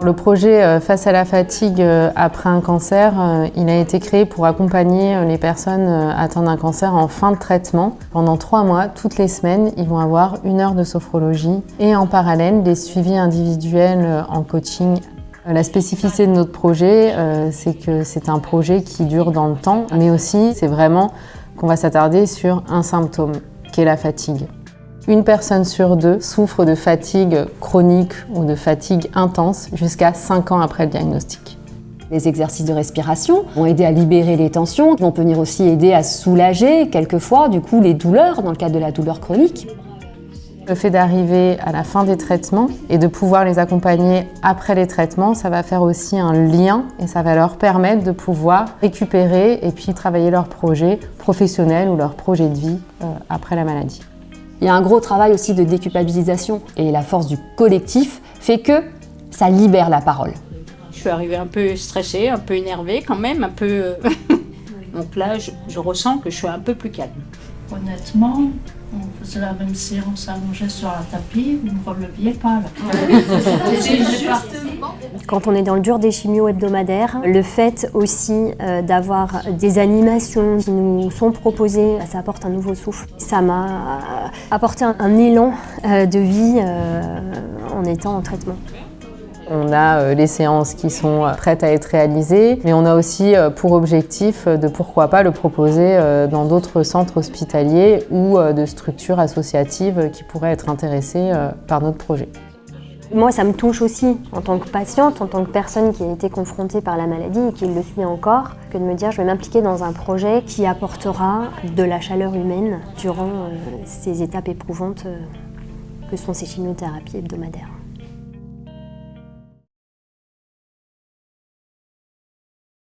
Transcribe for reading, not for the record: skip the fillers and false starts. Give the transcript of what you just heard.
Le projet Face à la fatigue après un cancer, il a été créé pour accompagner les personnes atteintes d'un cancer en fin de traitement. Pendant 3 mois, toutes les semaines, ils vont avoir 1 heure de sophrologie et en parallèle des suivis individuels en coaching. La spécificité de notre projet, c'est que c'est un projet qui dure dans le temps, mais aussi c'est vraiment qu'on va s'attarder sur un symptôme, qui est la fatigue. Une personne sur 2 souffre de fatigue chronique ou de fatigue intense jusqu'à 5 ans après le diagnostic. Les exercices de respiration vont aider à libérer les tensions, vont venir aussi aider à soulager quelquefois du coup les douleurs dans le cadre de la douleur chronique. Le fait d'arriver à la fin des traitements et de pouvoir les accompagner après les traitements, ça va faire aussi un lien et ça va leur permettre de pouvoir récupérer et puis travailler leur projet professionnel ou leur projet de vie après la maladie. Il y a un gros travail aussi de déculpabilisation et la force du collectif fait que ça libère la parole. Je suis arrivée un peu stressée, un peu énervée quand même, un peu... Donc là, je ressens que je suis un peu plus calme. Honnêtement, on faisait la même séance allongée sur un tapis, vous ne releviez pas là. Quand on est dans le dur des chimios hebdomadaires, le fait aussi d'avoir des animations qui nous sont proposées, ça apporte un nouveau souffle. Ça m'a apporté un élan de vie en étant en traitement. On a les séances qui sont prêtes à être réalisées, mais on a aussi pour objectif de pourquoi pas le proposer dans d'autres centres hospitaliers ou de structures associatives qui pourraient être intéressées par notre projet. Moi, ça me touche aussi en tant que patiente, en tant que personne qui a été confrontée par la maladie et qui le suit encore, que de me dire je vais m'impliquer dans un projet qui apportera de la chaleur humaine durant ces étapes éprouvantes que sont ces chimiothérapies hebdomadaires.